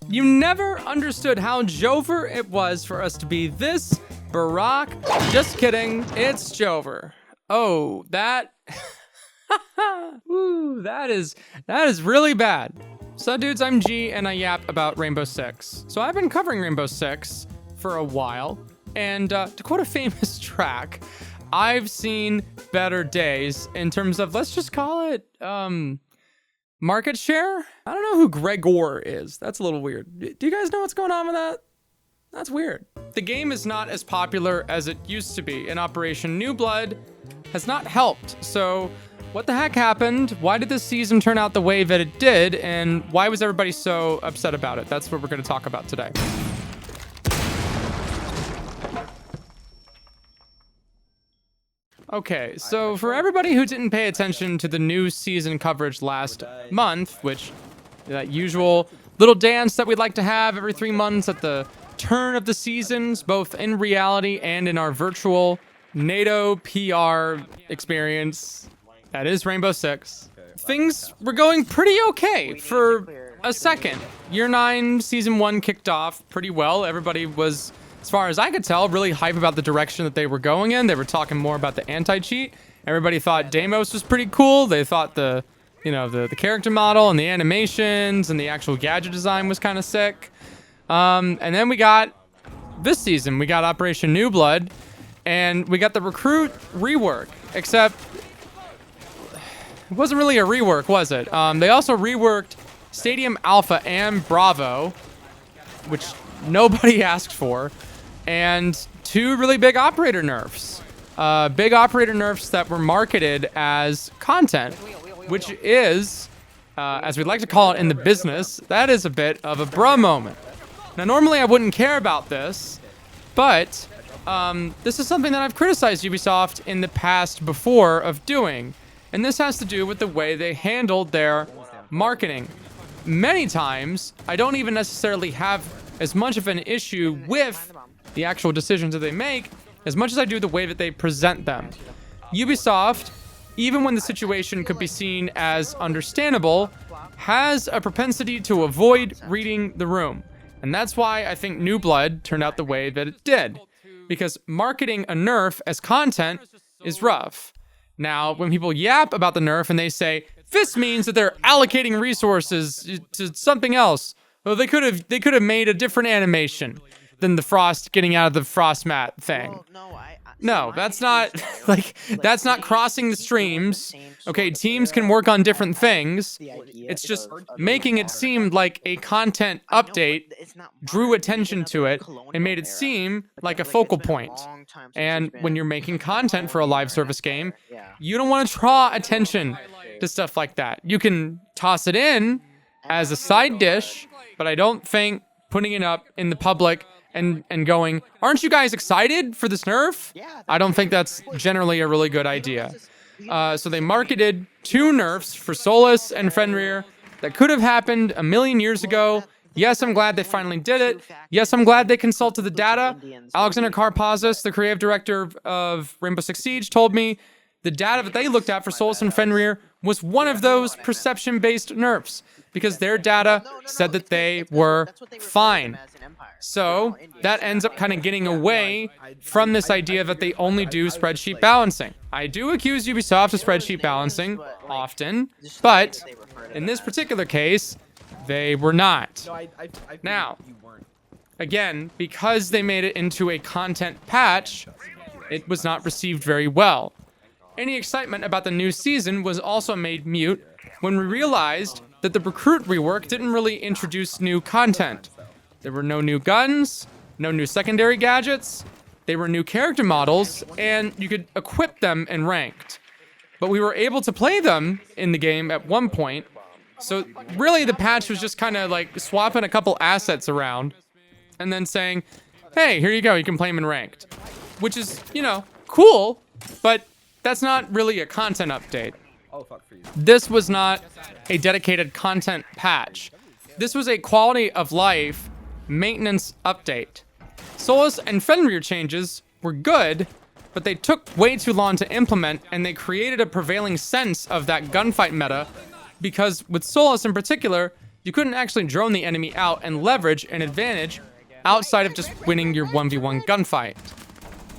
You never understood how Jover it was for us to be this Barack. Just kidding, it's Jover. Oh, that... Ooh, that is really bad. So dudes, I'm G and I yap about Rainbow Six. So I've been covering Rainbow Six for a while, and to quote a famous track, I've seen better days in terms of, let's just call it, market share? I don't know who Gregor is. That's a little weird. Do you guys know what's going on with that? That's weird. The game is not as popular as it used to be, and Operation New Blood has not helped. So what the heck happened? Why did this season turn out the way that it did? And why was everybody so upset about it? That's what we're going to talk about today. Okay, so for everybody who didn't pay attention to the new season coverage last month, which that usual little dance that we'd like to have every 3 months at the turn of the seasons, both in reality and in our virtual NATO PR experience, that is Rainbow Six. Things were going pretty okay for a second. Year 9, Season 1 kicked off pretty well. Everybody was, as far as I could tell, really hype about the direction that they were going in. They were talking more about the anti-cheat. Everybody thought Deimos was pretty cool. They thought the character model and the animations and the actual gadget design was kind of sick. And then we got this season, we got Operation New Blood, and we got the recruit rework, except it wasn't really a rework, was it? They also reworked Stadium Alpha and Bravo, which nobody asked for, and 2 really big operator nerfs. Big operator nerfs that were marketed as content, which is, as we'd like to call it in the business, that is a bit of a bruh moment. Now, normally I wouldn't care about this, but this is something that I've criticized Ubisoft in the past before of doing, and this has to do with the way they handled their marketing. Many times, I don't even necessarily have as much of an issue with the actual decisions that they make as much as I do the way that they present them. Ubisoft, even when the situation could be seen as understandable, has a propensity to avoid reading the room. And that's why I think New Blood turned out the way that it did. Because marketing a nerf as content is rough. Now, when people yap about the nerf and they say, this means that they're allocating resources to something else. Well, they could have made a different animation than the Frost getting out of the Frost mat thing. No, that's not, that's not crossing the streams. Okay, teams can work on different things. It's just making it seem like a content update drew attention to it and made it seem like a focal point. And when you're making content for a live service game, you don't want to draw attention to stuff like that. You can toss it in as a side dish, but I don't think putting it up in the public and going, aren't you guys excited for this nerf? I don't think that's generally a really good idea. So they marketed 2 nerfs for Solus and Fenrir that could have happened a million years ago. Yes, I'm glad they finally did it. Yes, I'm glad they consulted the data. Alexander Karpazis, the creative director of Rainbow Six Siege, told me the data that they looked at for Solus and Fenrir was one of those perception-based nerfs, because their data said that they were fine. So that ends up kind of getting away from this idea that they only do spreadsheet balancing. I do accuse Ubisoft of spreadsheet balancing often, but in this particular case, they were not. Now, again, because they made it into a content patch, it was not received very well. Any excitement about the new season was also made mute when we realized that the recruit rework didn't really introduce new content. There were no new guns, no new secondary gadgets, they were new character models, and you could equip them in ranked. But we were able to play them in the game at one point, so really the patch was just kind of like swapping a couple assets around and then saying, hey, here you go, you can play them in ranked. Which is, cool, but that's not really a content update. This was not a dedicated content patch. This was a quality of life maintenance update. Solus and Fenrir changes were good, but they took way too long to implement, and they created a prevailing sense of that gunfight meta, because with Solus in particular, you couldn't actually drone the enemy out and leverage an advantage outside of just winning your 1v1 gunfight.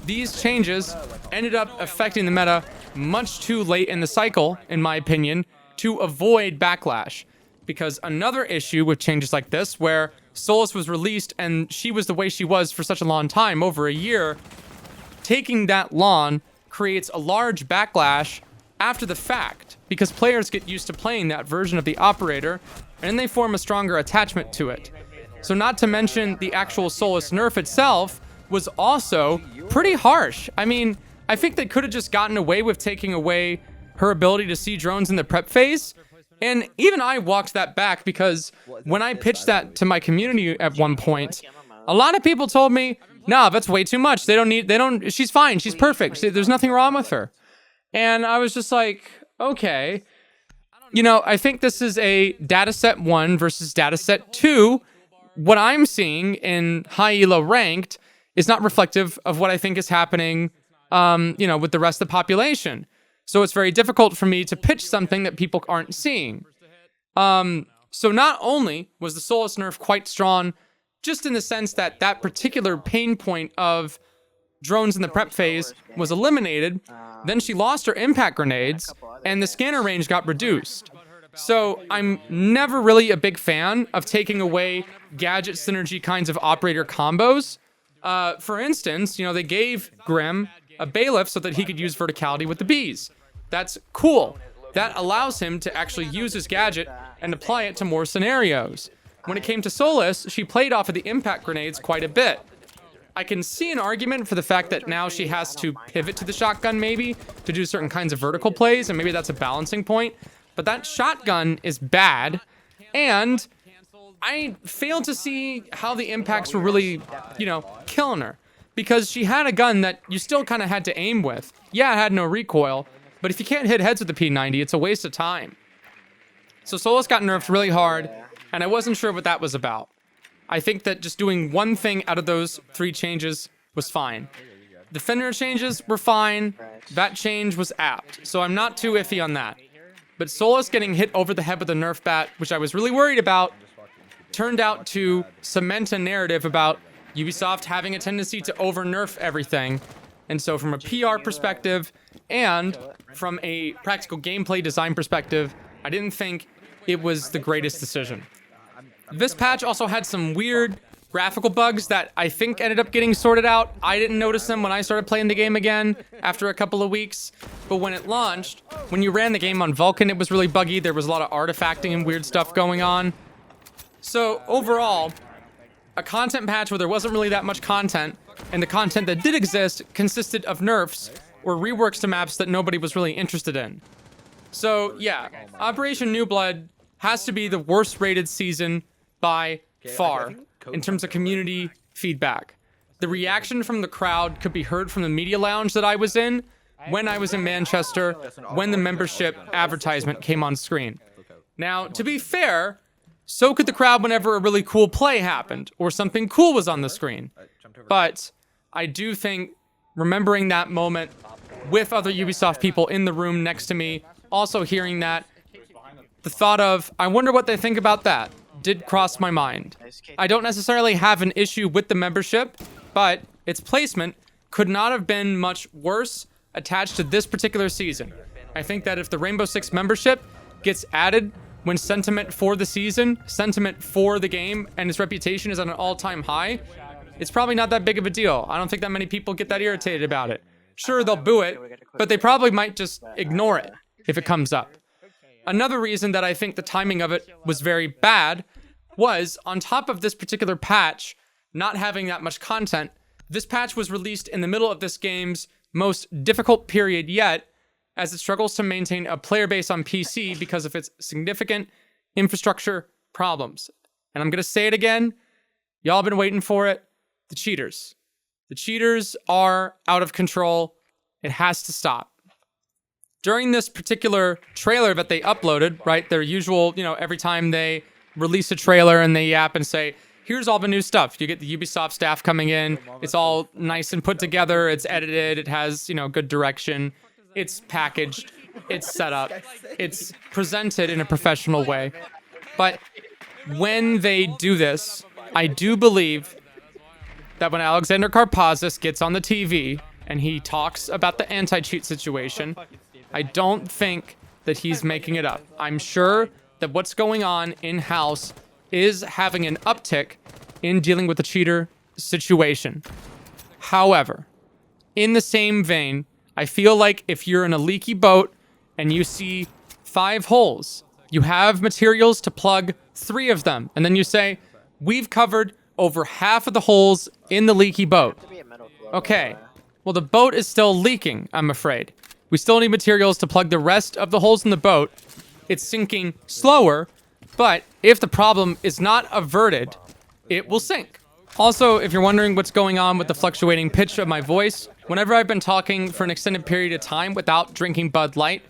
These changes ended up affecting the meta much too late in the cycle, in my opinion, to avoid backlash. Because another issue with changes like this, where Solis was released and she was the way she was for such a long time, over a year, taking that long creates a large backlash after the fact, because players get used to playing that version of the operator, and then they form a stronger attachment to it. So not to mention the actual Solis nerf itself was also pretty harsh. I mean, I think they could have just gotten away with taking away her ability to see drones in the prep phase. And even I walked that back, because when I pitched that to my community at one point, a lot of people told me, no, that's way too much. She's fine. She's perfect. There's nothing wrong with her. And I was just like, okay. You know, I think this is a dataset 1 versus dataset 2. What I'm seeing in high elo ranked is not reflective of what I think is happening, with the rest of the population. So it's very difficult for me to pitch something that people aren't seeing. So not only was the Solis nerf quite strong, just in the sense that that particular pain point of drones in the prep phase was eliminated, then she lost her impact grenades, and the scanner range got reduced. So I'm never really a big fan of taking away gadget synergy kinds of operator combos. For instance, they gave Grim a bailiff so that he could use verticality with the bees. That's cool. That allows him to actually use his gadget and apply it to more scenarios. When it came to Solis, she played off of the impact grenades quite a bit. I can see an argument for the fact that now she has to pivot to the shotgun maybe to do certain kinds of vertical plays, and maybe that's a balancing point. But that shotgun is bad, and I failed to see how the impacts were really, killing her. Because she had a gun that you still kind of had to aim with. Yeah, it had no recoil, but if you can't hit heads with the P90, it's a waste of time. So Solis got nerfed really hard, and I wasn't sure what that was about. I think that just doing one thing out of those 3 changes was fine. The Fender changes were fine. That change was apt, so I'm not too iffy on that. But Solis getting hit over the head with a Nerf bat, which I was really worried about, turned out to cement a narrative about Ubisoft having a tendency to over-nerf everything. And so from a PR perspective and from a practical gameplay design perspective, I didn't think it was the greatest decision. This patch also had some weird graphical bugs that I think ended up getting sorted out. I didn't notice them when I started playing the game again after a couple of weeks. But when it launched, when you ran the game on Vulkan, it was really buggy. There was a lot of artifacting and weird stuff going on. So overall, a content patch where there wasn't really that much content, and the content that did exist consisted of nerfs or reworks to maps that nobody was really interested in. So yeah, Operation New Blood has to be the worst rated season by far in terms of community feedback. The reaction from the crowd could be heard from the media lounge that I was in when I was in Manchester, when the membership advertisement came on screen. Now, to be fair, so could the crowd whenever a really cool play happened or something cool was on the screen. But I do think remembering that moment with other Ubisoft people in the room next to me, also hearing that, the thought of, I wonder what they think about that, did cross my mind. I don't necessarily have an issue with the membership, but its placement could not have been much worse attached to this particular season. I think that if the Rainbow Six membership gets added when sentiment for the season, sentiment for the game, and its reputation is at an all-time high, it's probably not that big of a deal. I don't think that many people get that irritated about it. Sure, they'll boo it, but they probably might just ignore it if it comes up. Another reason that I think the timing of it was very bad was, on top of this particular patch not having that much content, this patch was released in the middle of this game's most difficult period yet, as it struggles to maintain a player base on PC because of its significant infrastructure problems. And I'm going to say it again, y'all been waiting for it, the cheaters. The cheaters are out of control. It has to stop. During this particular trailer that they uploaded, right, their usual, every time they release a trailer and they yap and say, here's all the new stuff. You get the Ubisoft staff coming in. It's all nice and put together. It's edited. It has, good direction. It's packaged. It's set up. It's presented in a professional way. But when they do this, I do believe that when Alexander Karpazis gets on the TV and he talks about the anti-cheat situation, I don't think that he's making it up. I'm sure that what's going on in-house is having an uptick in dealing with the cheater situation. However, in the same vein, I feel like if you're in a leaky boat and you see 5 holes, you have materials to plug 3 of them, and then you say, we've covered over half of the holes in the leaky boat. Okay, well, the boat is still leaking, I'm afraid. We still need materials to plug the rest of the holes in the boat. It's sinking slower, but if the problem is not averted, it will sink. Also, if you're wondering what's going on with the fluctuating pitch of my voice, whenever I've been talking for an extended period of time without drinking Bud Light,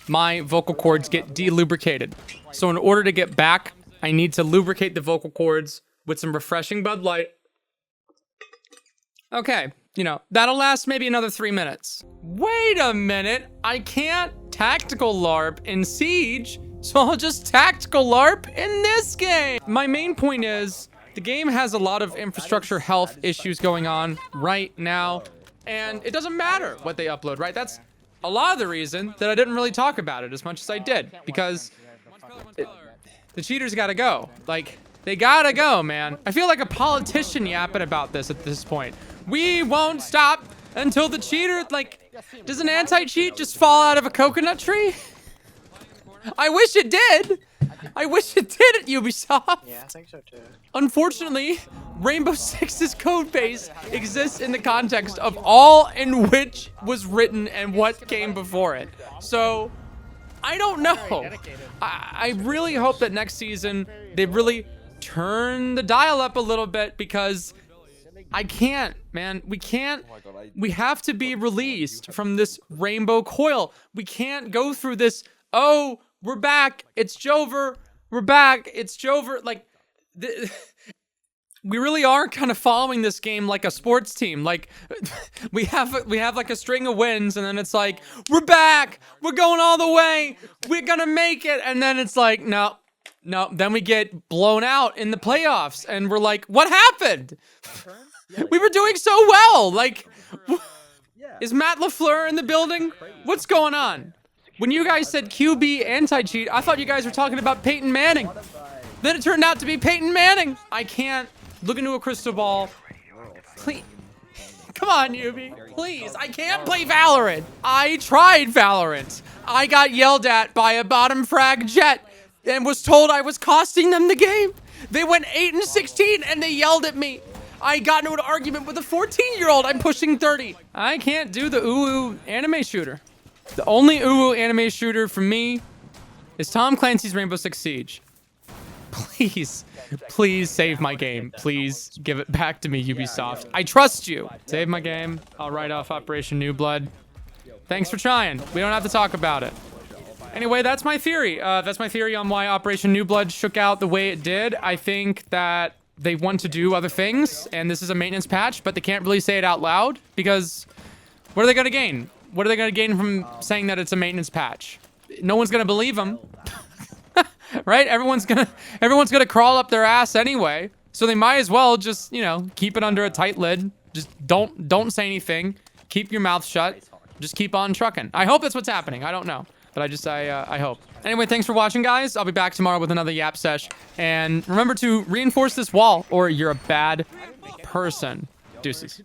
my vocal cords get delubricated. So in order to get back, I need to lubricate the vocal cords with some refreshing Bud Light. Okay, you know, that'll last maybe another 3 minutes. Wait a minute, I can't tactical LARP in Siege, so I'll just tactical LARP in this game. My main point is, the game has a lot of infrastructure health issues going on right now, and it doesn't matter what they upload, right? That's a lot of the reason that I didn't really talk about it as much as I did, because the cheaters gotta go. Like, they gotta go, man. I feel like a politician yapping about this at this point. We won't stop until the cheater, like, does an anti-cheat just fall out of a coconut tree? I wish it did. I wish it did at Ubisoft. Yeah, I think so too. Unfortunately, Rainbow Six's code base exists in the context of all in which was written and what came before it. So, I don't know. I really hope that next season they really turn the dial up a little bit, because I can't, man. We can't. We have to be released from this rainbow coil. We can't go through this, oh, we're back, it's Jover, we're back, it's Jover. Like, we really are kind of following this game like a sports team. Like, we have like a string of wins, and then it's like, we're back, we're going all the way, we're gonna make it, and then it's like, no, then we get blown out in the playoffs, and we're like, what happened? We were doing so well. Like, is Matt LaFleur in the building? What's going on? When you guys said QB anti-cheat, I thought you guys were talking about Peyton Manning. Then it turned out to be Peyton Manning. I can't look into a crystal ball. Please. Come on, Yubi. Please. I can't play Valorant. I tried Valorant. I got yelled at by a bottom frag jet and was told I was costing them the game. They went 8-16 and they yelled at me. I got into an argument with a 14-year-old. I'm pushing 30. I can't do the ooh anime shooter. The only ooh anime shooter for me is Tom Clancy's Rainbow Six Siege. Please, please save my game. Please give it back to me, Ubisoft. I trust you. Save my game. I'll write off Operation New Blood. Thanks for trying. We don't have to talk about it. Anyway, that's my theory. That's my theory on why Operation New Blood shook out the way it did. I think that they want to do other things, and this is a maintenance patch, but they can't really say it out loud, because what are they going to gain? What are they going to gain from saying that it's a maintenance patch? No one's going to believe them. Right? Everyone's gonna crawl up their ass anyway. So they might as well just, you know, keep it under a tight lid. Just don't say anything. Keep your mouth shut. Just keep on trucking. I hope that's what's happening. I don't know. But I hope. Anyway, thanks for watching, guys. I'll be back tomorrow with another Yap Sesh. And remember to reinforce this wall, or you're a bad person. Deuces.